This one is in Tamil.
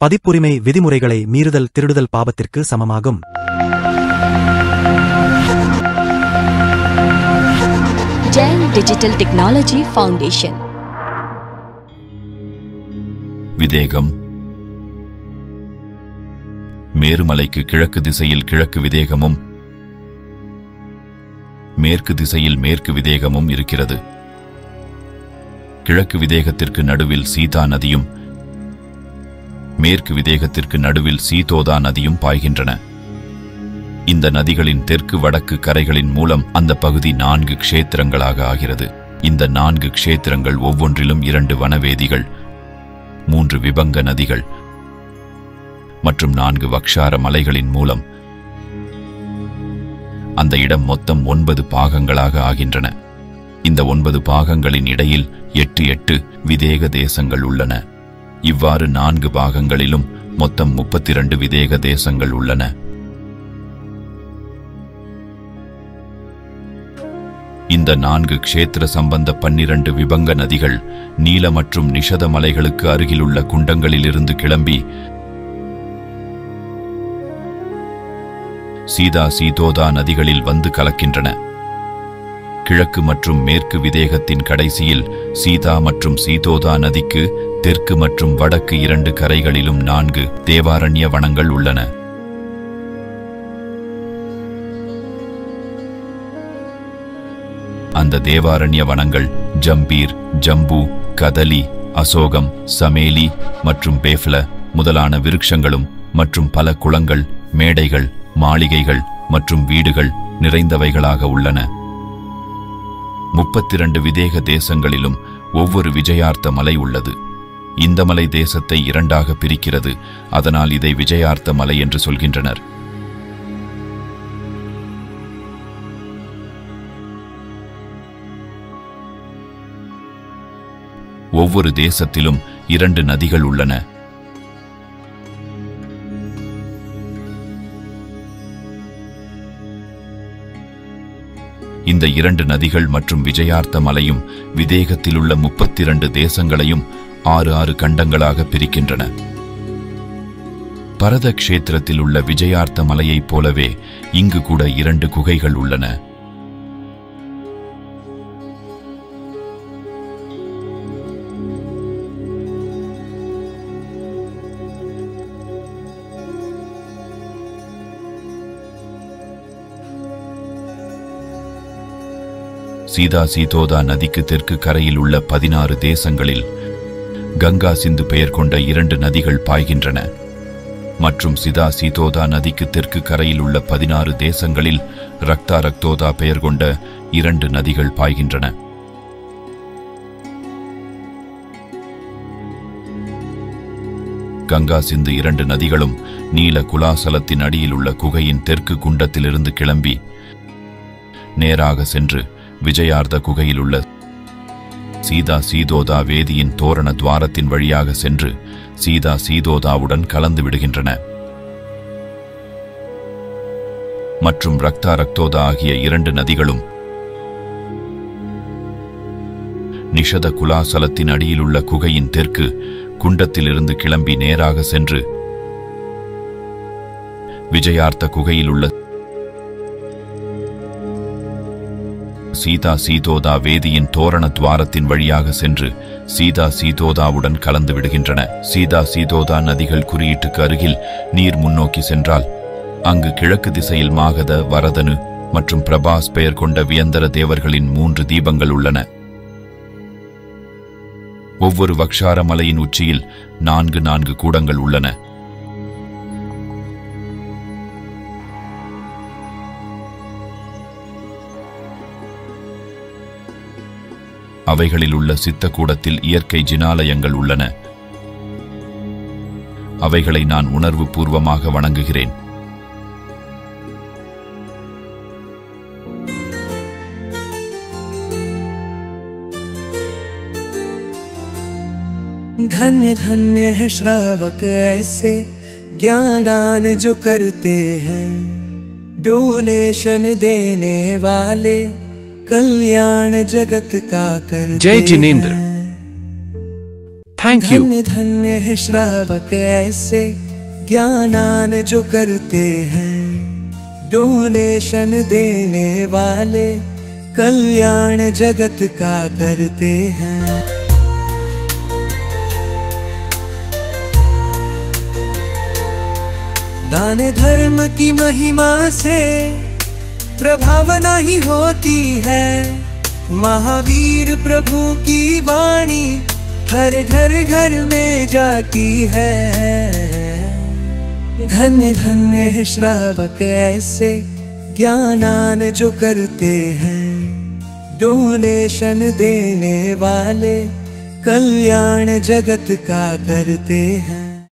பதிப்புரிமை விதிமுறைகளை மீறுதல் திருடுதல் பாவத்திற்கு சமமாகும். Jain digital technology foundation. விதேகம். மேருமலைக்கு கிழக்கு திசையில் கிழக்கு விதேகமும் மேற்கு திசையில் மேற்கு விதேகமும் இருக்கிறது. கிழக்கு விதேகத்திற்கு நடுவில் சீதா நதியும் மேற்கு விதேகத்திற்கு நடுவில் சீதோதா நதியும் பாய்கின்றன. இந்த நதிகளின் தெற்கு வடக்கு கரைகளின் மூலம் அந்த பகுதி 4 க்ஷேத்திரங்களாக ஆகிறது. இந்த 4 க்ஷேத்திரங்கள் ஒவ்வொன்றிலும் 2 வனவேதிகள், 3 விபங்க நதிகள் மற்றும் 4 வக்ஷார மலைகளின் மூலம் அந்த இடம் மொத்தம் 9 பாகங்களாக ஆகின்றன. இந்த 9 பாகங்களின் இடையில் 8 விதேக தேசங்கள் உள்ளன. இவ்வாறு 4 பாகங்களிலும் மொத்தம் 32 விதேக தேசங்கள் உள்ளன. இந்த 4 க்ஷேத்திர சம்பந்த 12 விபங்க நதிகள் நீல மற்றும் நிஷத மலைகளுக்கு அருகிலுள்ள குண்டங்களிலிருந்து கிளம்பி சீதா சீதோதா நதிகளில் வந்து கலக்கின்றன. கிழக்கு மற்றும் மேற்கு விதேகத்தின் கடைசியில் சீதா மற்றும் சீதோதா நதிக்கு தெற்கு மற்றும் வடக்கு 2 கரைகளிலும் 4 தேவாரண்ய வனங்கள் உள்ளன. அந்த தேவாரண்ய வனங்கள் ஜம்பீர், ஜம்பு, கதலி, அசோகம், சமேலி மற்றும் பேஃப்ல முதலான விருட்சங்களும் மற்றும் பல குளங்கள், மேடைகள், மாளிகைகள் மற்றும் வீடுகள் நிறைந்தவைகளாக உள்ளன. 32 விதேக தேசங்களிலும் ஒவ்வொரு விஜயார்த்த மலை உள்ளது. இந்த மலை தேசத்தை 2ஆக பிரிக்கிறது. அதனால் இதை விஜயார்த்த மலை என்று சொல்கின்றனர். ஒவ்வொரு தேசத்திலும் 2 நதிகள் உள்ளன. இந்த 2 நதிகள் மற்றும் விஜயார்த்த மலையும் விதேகத்திலுள்ள 32 தேசங்களையும் 6 கண்டங்களாக பிரிக்கின்றன. பரத க்ஷேத்திரத்தில் உள்ள விஜயார்த்த மலையைப் போலவே இங்கு கூட 2 குகைகள் உள்ளன. சீதா சீதோதா நதிக்கு தெற்கு கரையில் உள்ள 16 தேசங்களில் கங்கா சிந்து பெயர் கொண்ட 2 நதிகள் பாய்கின்றன. மற்றும் சிதா சீதோதா நதிக்கு தெற்கு கரையில் உள்ள 16 தேசங்களில் ரக்தா ரக்தோதா பெயர் கொண்ட 2 நதிகள் பாய்கின்றன. கங்கா சிந்து 2 நதிகளும் நீல குலாசலத்தின் அடியில் உள்ள குகையின் தெற்கு குண்டத்திலிருந்து கிளம்பி நேராக சென்று விஜயார்த்த குகையில் உள்ள சீதா சீதோதா வேதியின் தோரண துவாரத்தின் வழியாக சென்று சீதா சீதோதாவுடன் கலந்து விடுகின்றன. மற்றும் ரக்தா ரக்தோதா ஆகிய 2 நதிகளும் நிஷத குலாசலத்தின் அடியில் உள்ள குகையின் தெற்கு குண்டத்திலிருந்து கிளம்பி நேராக சென்று விஜயார்த்த குகையில் உள்ள சீதா சீதோதா வேதியின் தோரண துவாரத்தின் வழியாக சென்று சீதா சீதோதாவுடன் கலந்து விடுகின்றன. சீதா சீதோதா நதிகள் குறியீட்டுக்கு அருகில் நீர் முன்னோக்கி சென்றால் அங்கு கிழக்கு திசையில் மாகத, வரதனு மற்றும் பிரபாஸ் பெயர் கொண்ட வியந்தர தேவர்களின் 3 தீபங்கள் உள்ளன. ஒவ்வொரு வக்ஷார மலையின் உச்சியில் 4 கூடங்கள் உள்ளன. அவைகளில் உள்ள சித்த கூடத்தில் இயற்கை ஜினாலயங்கள் உள்ளன. அவைகளை நான் உணர்வு பூர்வமாக வணங்குகிறேன். धन्य धन्य है श्रावक ऐसे ज्ञानदान जो करते हैं, डोनेशन देने वाले कल्याण जगत का करते जय जिनेंद्र। हैं। Thank you. धन्य धन्य है श्रावक ऐसे ज्ञानान जो करते हैं, डोनेशन देने वाले कल्याण जगत का करते हैं। दान धर्म की महिमा से प्रभावना ही होती है, महावीर प्रभु की वाणी हर घर घर में जाती है। धन्य धन्य है श्रावक ऐसे ज्ञानान जो करते हैं, डोनेशन देने वाले कल्याण जगत का करते हैं।